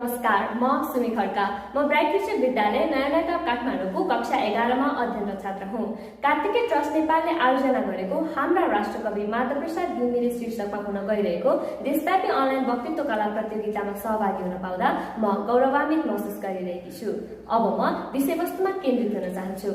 नमस्कार, म सुमी खड्का। म ब्राइट फ्युचर विद्यालय नयाँ नयाँ काठमाडौँको कक्षा 11 मा अध्ययनरत छात्र हुँ। कार्तिकेय ट्रस्ट नेपालले आयोजना गरेको हाम्रा राष्ट्रकवि माधव प्रसाद घिमिरे शीर्षकमा हुन गइरहेको देशव्यापी अनलाइन वक्तृत्व कला प्रतियोगितामा सहभागी हुन पाउँदा म गौरवान्वित महसुस गरिरहेकी छु। अब म विषयवस्तुमा केन्द्रित हुन चाहन्छु।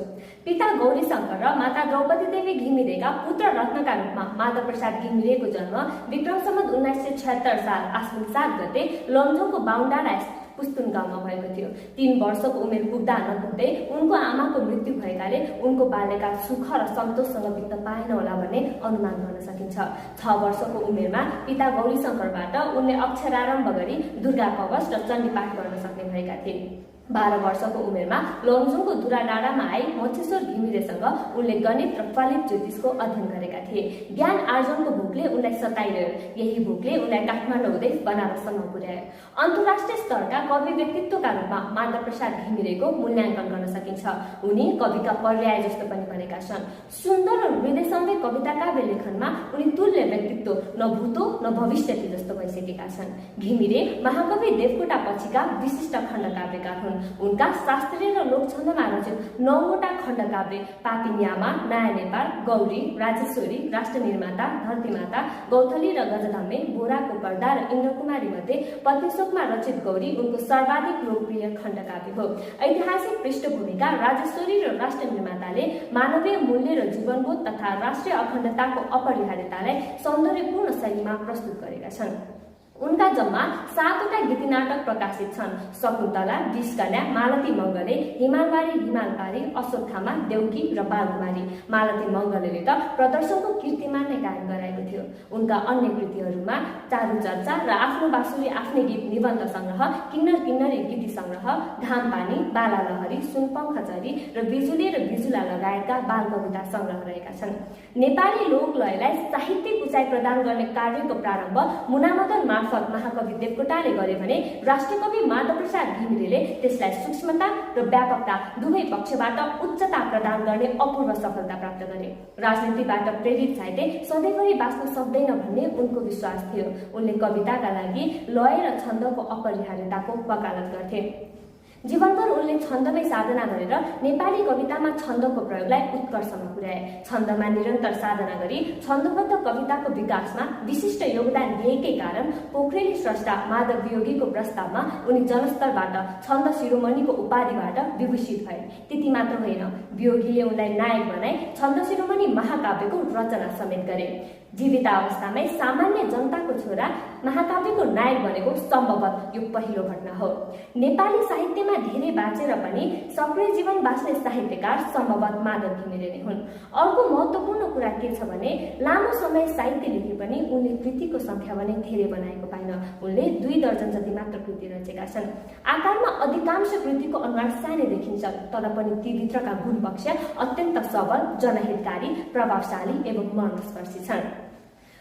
पिता गौरीशंकर र माता द्रौपदी देवी घिमिरेका पुत्र रत्नका रूपमा माधव प्रसाद घिमिरेको जन्म विक्रम सम्वत 1976 साल आश्विन 7 गते लमजुङको बाहुनडाँडा पुस्तुन गाउँमा भएको थियो। 3 वर्षको उमेर पुग्दा नपुग्दै उनको आमाको मृत्यु भएकाले उनको बाल्यकाल सुख र सन्तोषसँग बित्न पाएन होला भन्ने अनुमान गर्न सकिन्छ। 6 वर्षको उमेरमा पिता गौरीशंकरबाट उनले अक्षरारम्भ गरी दुर्गा कवच र चण्डी पाठ गर्न सक्ने भएका थिए। 12 वर्षको उमेरमा लमजुङको धुरा डाँडामा आई मच्छेश्वर घिमिरेसँग उनले गणित र फलित ज्योतिषको अध्ययन गरेका थिए। ज्ञान आर्जनको भोकले उनलाई सताइरह्यो। यही भोकले उनलाई काठमाडौँ हुँदै बनारससम्म पुर्यायो। अन्तर्राष्ट्रिय स्तरका कवि व्यक्तित्वका रूपमा माधव प्रसाद घिमिरेको मूल्याङ्कन गर्न सकिन्छ। उनी कविका पर्याय जस्तो पनि बनेका छन्। सुन्दर र हृदयसम्वेक कविता काव्य लेखनमा उनी तुल्य व्यक्तित्व न भूतो न भविष्य जस्तो भइसकेका छन्। घिमिरे महाकवि देवकोटा पछिका विशिष्ट खण्डकाव्यकार हुन्। उनका शास्त्रीय र लोक छन्दमा रचित 9वटा खण्डकाव्य पापिनियामा, नयाँ नेपाल, गौरी, राजेश्वरी, राष्ट्र निर्माता, धरतीमाता, गौथली र गजधम्मे, बोराको पर्दा र इन्द्रकुमारी मध्ये पत्नीशोकमा रचित गौरी उनको सर्वाधिक लोकप्रिय खण्डकाव्य हो। ऐतिहासिक पृष्ठभूमिका राजेश्वरी र राष्ट्र निर्माताले मानवीय मूल्य र जीवनबोध तथा राष्ट्रिय अखण्डताको अपरिहार्यतालाई सौन्दर्यपूर्ण शैलीमा प्रस्तुत गरेका छन्। उनका जम्मा 7वटा गीति नाटक प्रकाशित छन्। शकुन्तला, विषकन्या, मालती मङ्गले, हिमालवारी, हिमालपारी, अश्वत्थामा, देउकी र बालकुमारी। मालती मङ्गलले त प्रदर्शनको कीर्तिमान नै कायम गराएको थियो। उनका अन्य कृतिहरूमा चारु चर्चा र आफ्नो बाँसुरी आफ्नै गीत निबन्ध संग्रह, किन्नर किन्नरी गीति संग्रह, घामपानी, बाला लहरी, सुनपङ्खचरी र बिजुली र बिजुला लगायतका बाल कविता संग्रह रहेका छन्। नेपाली लोकलयलाई साहित्यिक उचाइ प्रदान गर्ने कार्यको प्रारम्भ मुनामदन महाकवि देवकोटाले गरे भने राष्ट्रकवि माधव प्रसाद घिमिरेले त्यसलाई सूक्ष्मता र व्यापकता दुवै पक्षबाट उच्चता प्रदान गर्ने अपूर्व सफलता प्राप्त गरे। राजनीतिबाट प्रेरित साहित्य सधैँभरि बाँच्न सक्दैन भन्ने उनको विश्वास थियो। उनले कविताका लागि लय र छन्दको अपरिहार्यताको वकालत गर्थे। जीवनभर उनले छन्दमै साधना गरेर नेपाली कवितामा छन्दको प्रयोगलाई उत्कर्षमा पुर्याए। छन्दमा निरन्तर साधना गरी छन्दबद्ध कविताको विकासमा विशिष्ट योगदान दिएकै कारण पोखरेली स्रष्टा माधव वियोगीको प्रस्तावमा उनी जनस्तरबाट छन्द शिरोमणिको उपाधिबाट विभूषित भए। त्यति मात्र होइन, वियोगीले उनलाई नायक बनाई छन्द शिरोमणि महाकाव्यको रचना समेत गरे। जीवितावस्थामै सामान्य जनताको छोरा महाकाव्यको नायक बनेको सम्भवतः यो पहिलो घटना हो। नेपाली साहित्यमा धेरै बाँचेर पनि सक्रिय जीवन बाँच्ने साहित्यकार सम्भवतः माधव घिमिरे नै हुन्। अर्को महत्त्वपूर्ण कुरा के छ भने लामो समय साहित्य लेखे पनि उनले कृतिको संख्या भने धेरै बनाएको पाइन। उनले 2 दर्जन जति मात्र कृति रचेका छन्। आकारमा अधिकांश कृतिको अनुहार सानै देखिन्छ, तर पनि तीभित्रका गुण पक्ष अत्यन्त सबल, जनहितकारी, प्रभावशाली एवं मर्मस्पर्शी छन्।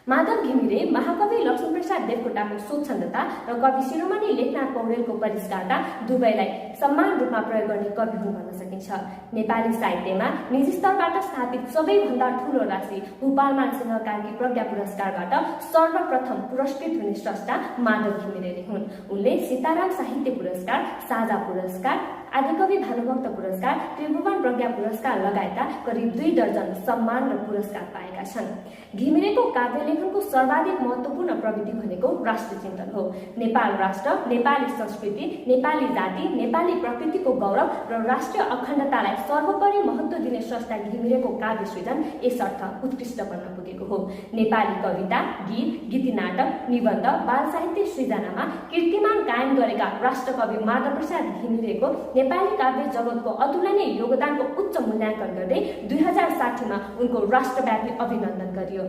माधव घिमिरे महाकवि लक्ष्मीप्रसाद देवकोटाको स्वच्छन्दता र कवि शिरोमणि लेखनाथ पौडेलको परिष्कारता दुवैलाई समान रूपमा प्रयोग गर्ने कवि हुन् भन्न सकिन्छ। नेपाली साहित्यमा निजी स्तरबाट स्थापित सबैभन्दा ठूलो राशि भूपालमान सिंह कार्की प्रज्ञा पुरस्कारबाट सर्वप्रथम पुरस्कृत हुने स्रष्टा माधव घिमिरे नै हुन्। उनले सीताराम साहित्य पुरस्कार, साझा पुरस्कार, आदिकवि भानुभक्त पुरस्कार, त्रिभुवन प्रज्ञा पुरस्कार लगायतका करिब 2 दर्जन सम्मान र पुरस्कार पाएका छन्। घिमिरेको काव्य लेखनको सर्वाधिक महत्त्वपूर्ण प्रविधि भनेको राष्ट्र चिन्तन हो। नेपाल राष्ट्र, नेपाली संस्कृति, नेपाली जाति, नेपाली प्रकृतिको गौरव र राष्ट्रिय अखण्डतालाई सर्वोपरि महत्त्व दिने स्रष्टा घिमिरेको काव्य सृजन यसर्थ उत्कृष्ट बन्न पुगेको हो। नेपाली कविता, गीत, गीति नाटक, निबन्ध, बाल साहित्य सृजनामा कीर्तिमान कायम गरेका राष्ट्रकवि माधव प्रसाद घिमिरेको नेपाली काव्य जगतको अतुलनीय योगदानको उच्च मूल्याङ्कन गर्दै 2060 मा उनको राष्ट्रव्यापी अभिनन्दन गरियो।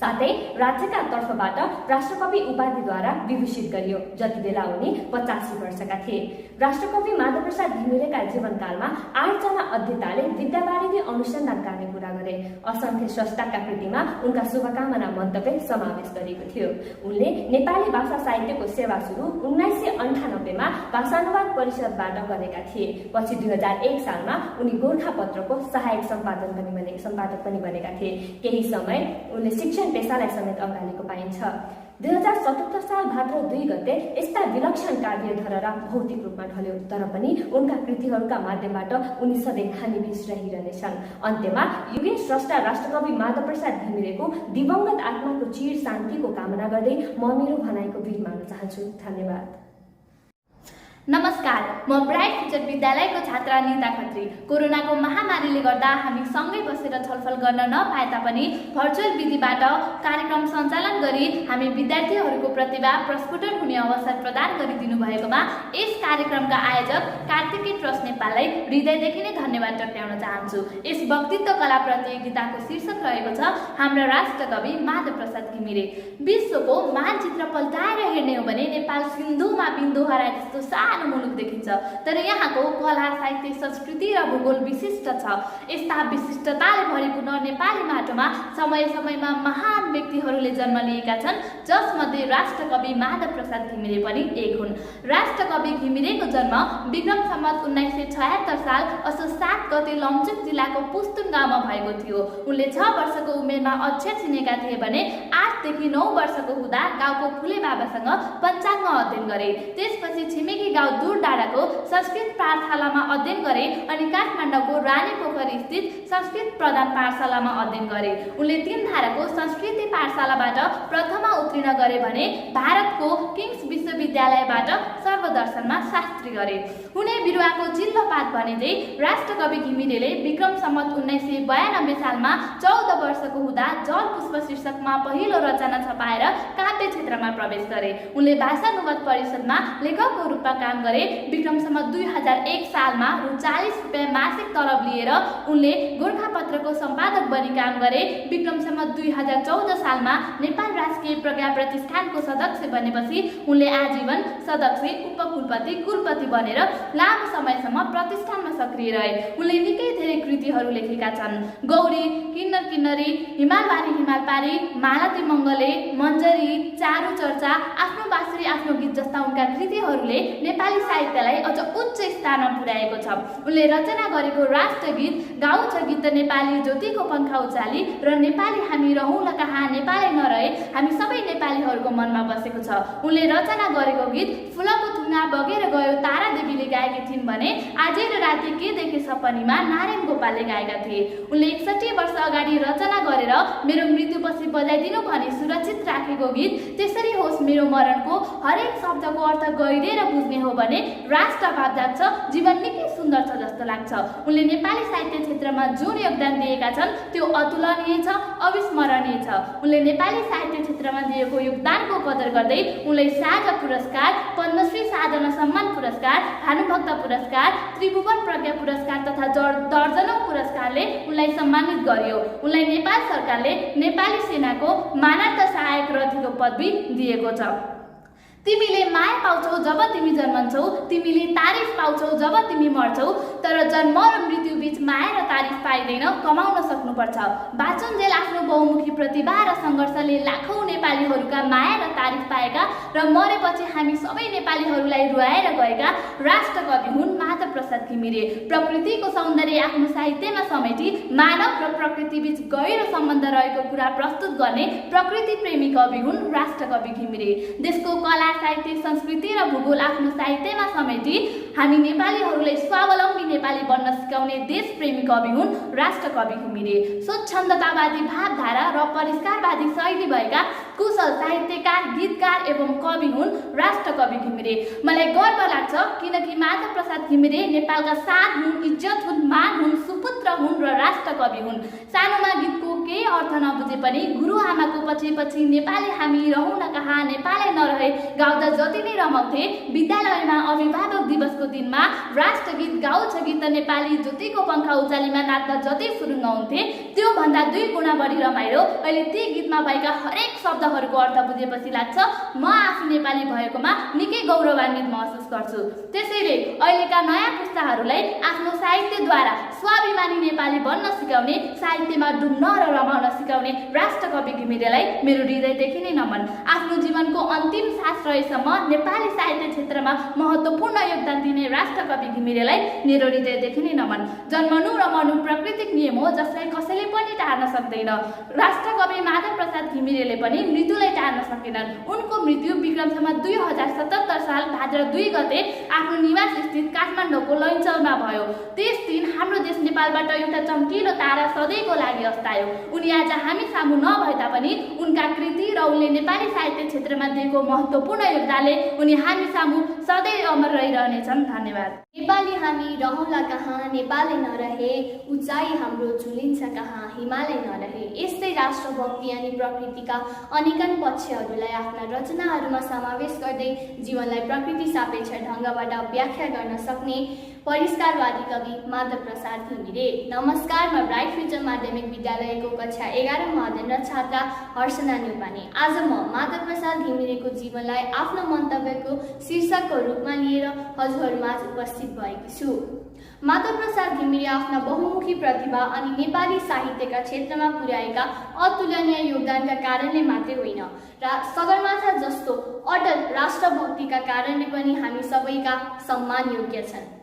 साथै राज्यका तर्फबाट राष्ट्रकवि उपाधिद्वारा विभूषित गरियो, जति बेला उनी 85 वर्षका थिए। राष्ट्रकवि माधव प्रसाद घिमिरेका जीवनकालमा 8 जना अध्येताले विद्यावारिधि अनुसन्धान कार्य पूरा गरे। असंख्य स्रष्टाका कृतिमा उनका शुभकामना मन्तव्य समावेश गरिएको थियो। उनले नेपाली भाषा साहित्यको सेवा सुरु 1998 गतेमा भाषानुवाद परिषदबाट गरेका थिए। पछि 2001 सालमा उनी गोरखापत्रको सहायक सम्पादक पनि बनेका थिए। केही समय उनले शिक्षण पेशालाई समेत अँगालेको पाइन्छ। 2077 साल भाद्र 2 गते यस्ता विलक्षण कार्य धरहरा भौतिक रूपमा ढल्यो, तर पनि उनका कृतिहरूका माध्यमबाट उनी सधैँ हामीबीच रहिरहनेछन्। अन्त्यमा युगीन स्रष्टा राष्ट्रकवि माधव प्रसाद घिमिरेको दिवंगत आत्माको चिर शान्तिको कामना गर्दै म मेरो भनाइको बिट मार्न चाहन्छु। धन्यवाद। नमस्कार, म ब्राइट फ्युचर विद्यालयको छात्रा निता खत्री। कोरोनाको महामारीले गर्दा हामी सँगै बसेर छलफल गर्न नपाए तापनि भर्चुअल विधिबाट कार्यक्रम सञ्चालन गरी हामी विद्यार्थीहरूको प्रतिभा प्रस्फुटन हुने अवसर प्रदान गरिदिनु भएकोमा यस कार्यक्रमका आयोजक कार्तिकी ट्रस्ट नेपाललाई हृदयदेखि नै धन्यवाद टक्राउन चाहन्छु। यस वक्तित्व कला प्रतियोगिताको शीर्षक रहेको छ हाम्रा राष्ट्रकवि माधव प्रसाद घिमिरे। विश्वको मानचित्र पल्टाएर हेर्ने हो भने नेपाल सिन्धुमा बिन्दु हराए जस्तो सानो मुलुक देखिन्छ, तर यहाँको कला, साहित्य, संस्कृति र भूगोल विशिष्ट छ। यस्ता विशिष्टताले भरिपूर्ण नेपाली माटोमा समय समयमा महान व्यक्तिहरूले जन्म लिएका छन्, जसमध्ये राष्ट्रकवि माधव प्रसाद घिमिरे पनि एक हुन्। राष्ट्रकवि घिमिरेको जन्म विक्रम सम्वत 1976 साल असोज 7 गते लमजुङ जिल्लाको पुस्तुन गाउँमा भएको थियो। उनले 6 वर्षको उमेरमा अक्षर चिनेका थिए भने 8 देखि 9 वर्षको हुँदा गाउँको फुले बाबासँग पञ्चाङ्ग अध्ययन गरे। त्यसपछि छिमेकी गाउँ दूर डाँडाको संस्कृत पाठशालामा अध्ययन गरे अनि काठमाडौँको रानीपोखरी स्थित संस्कृत प्रधान पाठशालामा अध्ययन गरे। उनले 3 धाराको संस्कृति पाठशालाबाट प्रथमा उत्तीर्ण गरे भने भारतको किङ्स विश्वविद्यालयबाट सर्वदर्शनमा शास्त्री गरे। हुने बिरुवाको चिल्लो पात भनेझै राष्ट्रकवि घिमिरेले विक्रम सम्वत 1992 सालमा 14 वर्षको हुँदा जल पुष्प शीर्षकमा पहिलो रचना छपाएर काव्य क्षेत्रमा प्रवेश गरे। उनले भाषानुवाद परिषदमा लेखकको रूपमा काम गरे। विक्रम सम्वत 2001 सालमा रु 40 रुपैयाँ मासिक तलब लिएर उनले गोरखापत्रको सम्पादक बनी काम गरे। विक्रम सम्वत 2014 सालमा नेपाल राजकीय प्रज्ञा प्रतिष्ठानको सदस्य बनेपछि उनले आजीवन सदस्य, उपकुलपति, कुलपति बनेर लामो समयसम्म प्रतिष्ठानमा सक्रिय रहे। उनले निकै धेरै कृतिहरू लेखेका छन्। गौरी, किन्नर किन्नरी, हिमालवारी हिमालपारी, मालती मङ्गले, मञ्जरी, चारु चर्चा, आफ्नो बाँसुरी आफ्नो गीत जस्ता उनका कृतिहरूले नेपाली साहित्यलाई अझ उच्च स्थानमा पुर्याएको छ। उनले रचना गरेको राष्ट्रगीत गाउँ छ गीत नेपाली ज्योतिको पङ्खा उचाली र नेपाली हामी रहौँ न कहाँ नेपालै नरहे हामी सबै नेपालीहरूको मनमा बसेको छ। उनले रचना गरेको गीत फुलको थुङ्गा बगेर गयो तारा देवीले गाएकी थिइन् भने आजै र राति के देखे सपनीमा नारायण गोपालले गाएका थिए। उनले 61 वर्ष अगाडि रचना गरेर मेरो मृत्युपछि बजाइदिनु भनी सुरक्षित राखेको गीत त्यसरी होस् मेरो मरणको हरेक शब्दको अर्थ गहिरेर बुझ्ने हो भने राष्ट्र भाव जाग्छ, जीवन निकै सुन्दर छ जस्तो लाग्छ। उनले नेपाली साहित्य क्षेत्रमा जुन योगदान दिएका छन् त्यो अतुलनीय छ, अविस्मरणीय छ। उनले नेपाली साहित्य क्षेत्रमा दिएको योगदानको कदर गर्दै उनलाई साझा पुरस्कार, पद्मश्री साधना सम्मान पुरस्कार, भानुभक्त पुरस्कार, त्रिभुवन प्रज्ञा पुरस्कार तथा दर्जनौं पुरस्कारले उनलाई सम्मानित गरियो। उनलाई नेपाल सरकारले नेपाली सेनाको मानार्थ सहायक रथीको पदवी दिएको छ। तिमीले माया पाउँछौ जब तिमी जन्मन्छौ, तिमीले तारिफ पाउँछौ जब तिमी मर्छौ, तर जन्म र मृत्यु बीच माया र तारिफ पाइँदैन, कमाउन सक्नुपर्छ। बाँचुन्जेल आफ्नो बहुमुखी प्रतिभा र सङ्घर्षले लाखौं नेपालीहरूका माया र तारिफ पाएका र मरेपछि हामी सबै नेपालीहरूलाई रुवाएर गएका राष्ट्रकवि हुन् माधव प्रसाद घिमिरे। प्रकृतिको सौन्दर्य आफ्नो साहित्यमा समेटी मानव र प्रकृति बीच गहिरो सम्बन्ध रहेको कुरा प्रस्तुत गर्ने प्रकृति प्रेमी कवि हुन् राष्ट्रकवि घिमिरे। देशको कला, साहित्य, संस्कृति र भूगोल आफ्नो साहित्यमा समेटी हामी नेपालीहरूलाई स्वावलम्बी नेपाली बन्न सिकाउने देशप्रेमी कवि हुन् राष्ट्रकवि घिमिरे। स्वच्छन्दतावादी भावधारा र परिष्कारवादी शैली भएका कुशल साहित्यकार, गीतकार एवं कवि हुन् राष्ट्रकवि घिमिरे। मलाई गर्व लाग्छ किनकि माधव प्रसाद घिमिरे नेपालका साथ हुन्, इज्जत हुन्, मान हुन्, सुपुत्र हुन् र राष्ट्रकवि हुन्। सानोमा गीतको केही अर्थ नबुझे पनि गुरुआमाको पछि पछि नेपाली हामी रहौँ न कहाँ नेपालै नरहे गाउँदा जति नै रमाउँथे, विद्यालयमा अभिभावक दिवसको दिनमा राष्ट्रगीत गाउँ छ गीत नेपाली ज्योतिको पङ्खा उचालीमा नाच्दा जति फुरुङ्ग हुन्थे त्यो भन्दा 2 गुणा बढी रमाइलो अहिले ती गीतमा भएका हरेक शब्द शब्दहरूको अर्थ बुझेपछि लाग्छ म आफू नेपाली भएकोमा निकै गौरवान्वित महसुस गर्छु। त्यसैले अहिलेका नयाँ पुस्ताहरूलाई आफ्नो साहित्यद्वारा स्वाभिमानी नेपाली बन्न सिकाउने, साहित्यमा डुब्न र रमाउन सिकाउने राष्ट्रकवि घिमिरेलाई मेरो हृदयदेखि नै नमन। आफ्नो जीवनको अन्तिम सास रहेसम्म नेपाली साहित्य क्षेत्रमा महत्त्वपूर्ण योगदान दिने राष्ट्रकवि घिमिरेलाई मेरो हृदयदेखि नै नमन। जन्मनु र मर्नु प्राकृतिक नियम हो जसलाई कसैले पनि टार्न सक्दैन। राष्ट्रकवि माधव प्रसाद घिमिरेले पनि मृत्युलाई टार्न सकेनन्। उनको मृत्यु विक्रम सम्वत 2077 साल भाद्र 2 गते आफ्नो निवास स्थित काठमाडौँको लैनचौरमा भयो। त्यस दिन हाम्रो देश नेपालबाट एउटा चम्किलो तारा सधैँको लागि अस्तायो। उनी आज हामी सामु नभए तापनि उनका कृति र उनले नेपाली साहित्य क्षेत्रमा दिएको महत्त्वपूर्ण योगदानले उनी हामी सामु सधैँ अमर रहिरहनेछन्। धन्यवाद। नेपाली हामी रहौँला कहाँ नेपालै नरहे, उचाइ हाम्रो झुलिन्छ कहाँ हिमालय नरहे। यस्तै राष्ट्रभक्ति अनि प्रकृतिका अनेकन पक्षहरूलाई आफ्ना रचनाहरूमा समावेश गर्दै जीवनलाई प्रकृति सापेक्ष ढङ्गबाट व्याख्या गर्न सक्ने परिष्कारवादी कवि माधव प्रसाद घिमिरे। नमस्कार, म ब्राइट फ्युचर माध्यमिक विद्यालयको कक्षा 11 अध्ययन र छात्रा हर्षना न्युपाने। आज म माधव प्रसाद घिमिरेको जीवनलाई आफ्नो मन्तव्यको शीर्षकको रूपमा लिएर हजुरहरूमाझ उपस्थित भएकी छु। माधव प्रसाद घिमिरे आफ्ना बहुमुखी प्रतिभा अनि नेपाली साहित्यका क्षेत्रमा पुर्याएका अतुलनीय योगदानका कारणले मात्रै होइन र सगरमाथा जस्तो अटल राष्ट्रभक्तिका कारणले पनि हामी सबैका सम्मान योग्य छन्।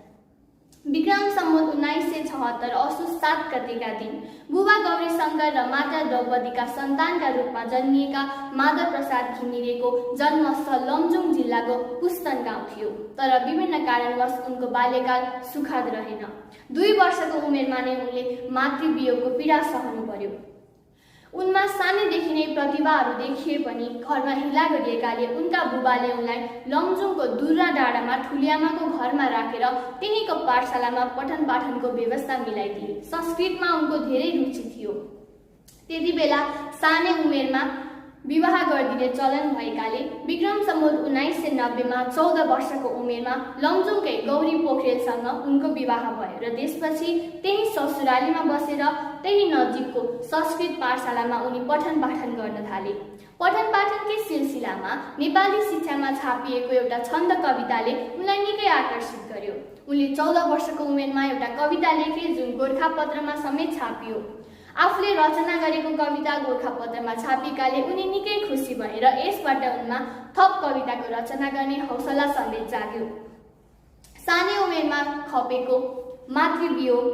विक्रम सम्वत 1976 असोज 7 गतेका दिन बुबा गौरी शङ्कर र माता द्रौपदीका सन्तानका रूपमा जन्मिएका माधव प्रसाद घिमिरेको जन्मस्थल लमजुङ जिल्लाको पुस्तन गाउँ थियो। तर विभिन्न कारणवश उनको बाल्यकाल सुखद रहेन। 2 वर्षको उमेरमा नै उनले मातृवियोगको पीडा सहनु पर्यो। उनमा सानैदेखि नै प्रतिभाहरू देखिए पनि घरमा हिला गरिएकाले उनका बुबाले उनलाई लमजुङको दुर्रा डाँडामा ठुलिआमाको घरमा राखेर त्यहीँको पाठशालामा पठन पाठनको व्यवस्था मिलाइदिए। संस्कृतमा उनको धेरै रुचि थियो। त्यति बेला सानै उमेरमा विवाह गरिदिने चलन भएकाले विक्रम सम्वत 1990 मा 14 वर्षको उमेरमा लमजुङकै गौरी पोखरेलसँग उनको विवाह भयो र त्यसपछि त्यही ससुरालीमा बसेर त्यही नजिकको संस्कृत पाठशालामा उनी पठन पाठन गर्न थाले। पठन पाठनकै सिलसिलामा नेपाली शिक्षामा छापिएको एउटा छन्द कविताले उनलाई निकै आकर्षित गर्यो। उनले 14 वर्षको उमेरमा एउटा कविता लेखे जुन गोरखापत्रमा समेत छापियो। आफूले रचना गरेको कविता गोरखापत्रमा छापिएकाले उनी निकै खुसी भए र यसबाट उनमा थप कविताको रचना गर्ने हौसला समेत जाग्यो। सानै उमेरमा खपेको मातृवियोग,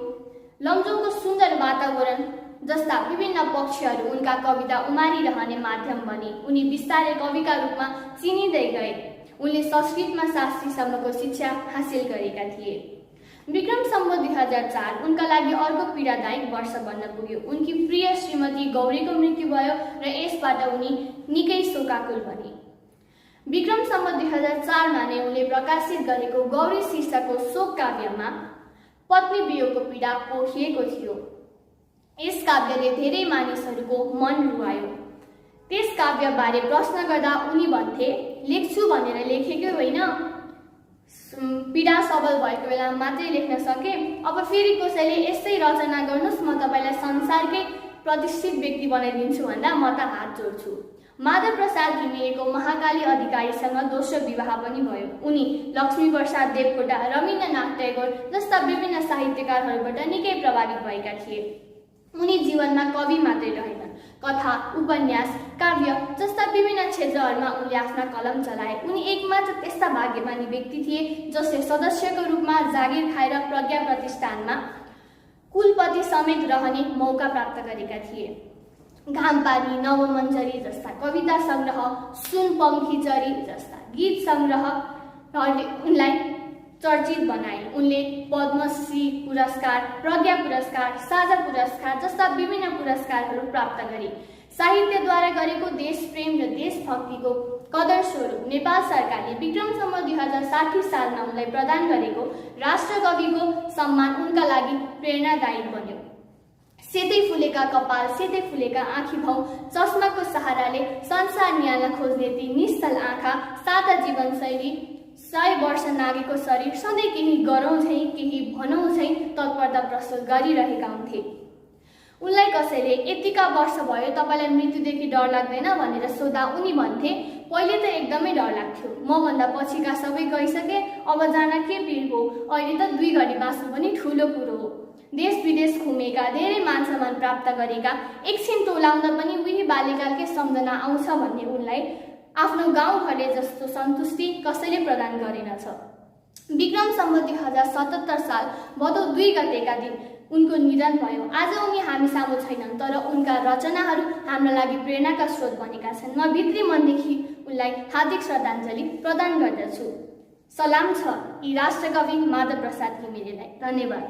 लमजुङको सुन्दर वातावरण जस्ता विभिन्न पक्षहरू उनका कविता उमारिरहने माध्यम बने। उनी बिस्तारै कविका रूपमा चिनिँदै गए। उनले संस्कृतमा शास्त्रीसम्मको शिक्षा हासिल गरेका थिए। विक्रम सम्वत 2004 उनका लागि अर्को पीडादायक वर्ष बन्न पुग्यो। उनकी प्रिय श्रीमती गौरीको मृत्यु भयो र यसबाट उनी निकै शोकाकुल बने। विक्रम सम्वत 2004 मा नै उनले प्रकाशित गरेको गौरी शीर्षकको शोक काव्यमा पत्नी वियोगको पीडा पोखिएको थियो। यस काव्यले धेरै मानिसहरूको मन रुवायो। त्यस काव्यबारे प्रश्न गर्दा उनी भन्थे, लेख्छु भनेर लेखेकै होइन, पीडा सबल भएको बेला मात्रै लेख्न सके। अब फेरि कसैले यस्तै रचना गर्नुहोस्, म तपाईँलाई संसारकै प्रतिष्ठित व्यक्ति बनाइदिन्छु भन्दा म त हात जोड्छु। माधव प्रसाद घिमिरेको महाकाली अधिकारीसँग दोस्रो विवाह पनि भयो। उनी लक्ष्मी प्रसाद देवकोटा, रवीन्द्रनाथ टैगोर जस्ता विभिन्न साहित्यकारहरूबाट निकै प्रभावित भएका थिए। उनी जीवनमा कवि मात्रै रहेनन्, कथा, उपन्यास, काव्य जस्ता विभिन्न क्षेत्रहरूमा उनले आफ्ना कलम चलाए। उनी एकमात्र त्यस्ता भाग्यमानी व्यक्ति थिए जसले सदस्यको रूपमा जागिर खाएर प्रज्ञा प्रतिष्ठानमा कुलपति समेत रहने मौका प्राप्त गरेका थिए। घामपानी, नवमञ्जरी जस्ता कविता सङ्ग्रह, सुनपङ्खी चरी जस्ता गीत सङ्ग्रहहरूले उनलाई चर्चित बनाए। उनले पद्मश्री पुरस्कार, प्रज्ञा पुरस्कार, साझा पुरस्कार जस्ता विभिन्न पुरस्कारहरू प्राप्त गरे। साहित्यद्वारा गरेको देशप्रेम र देशभक्तिको कदर स्वरूप नेपाल सरकारले विक्रम सम्वत 2060 सालमा उनलाई प्रदान गरेको राष्ट्रकविको सम्मान उनका लागि प्रेरणादायी बन्यो। सेतै फुलेका कपाल, सेतै फुलेका आँखी भौ, चस्माको सहाराले संसार निहाल्न खोज्ने ती निश्चल आँखा, सादा जीवनशैली, 100 वर्ष नागेको शरीर, सधैँ केही गरौँ झैँ केही भनौँ झैँ तत्परता प्रस्तुत गरिरहेका हुन्थे। उनलाई कसैले यतिका वर्ष भयो तपाईँलाई मृत्युदेखि डर लाग्दैन भनेर सोध्दा उनी भन्थे, पहिले त एकदमै डर लाग्थ्यो, मभन्दा पछिका सबै गइसके, अब जान के पिर हो, अहिले त 2 घडी बाँच्नु पनि ठुलो कुरो हो। देश विदेश घुमेका, धेरै मान सम्मान प्राप्त गरेका, एकछिन टोलाउँदा पनि उही बाल्यकालकै सम्झना आउँछ भन्ने उनलाई आफ्नो गाउँ घरे जस्तो सन्तुष्टि कसैले प्रदान गरेनछ। विक्रम सम्वत 2077 साल भदौ 2 गतेका दिन उनको निधन भयो। आज उनी हामी सामु छैनन्, तर उनका रचनाहरू हाम्रा लागि प्रेरणाका स्रोत बनेका छन्। म भित्री मनदेखि उनलाई हार्दिक श्रद्धाञ्जली प्रदान गर्दछु। सलाम छ यी राष्ट्रकवि माधव प्रसाद घिमिरेलाई। धन्यवाद।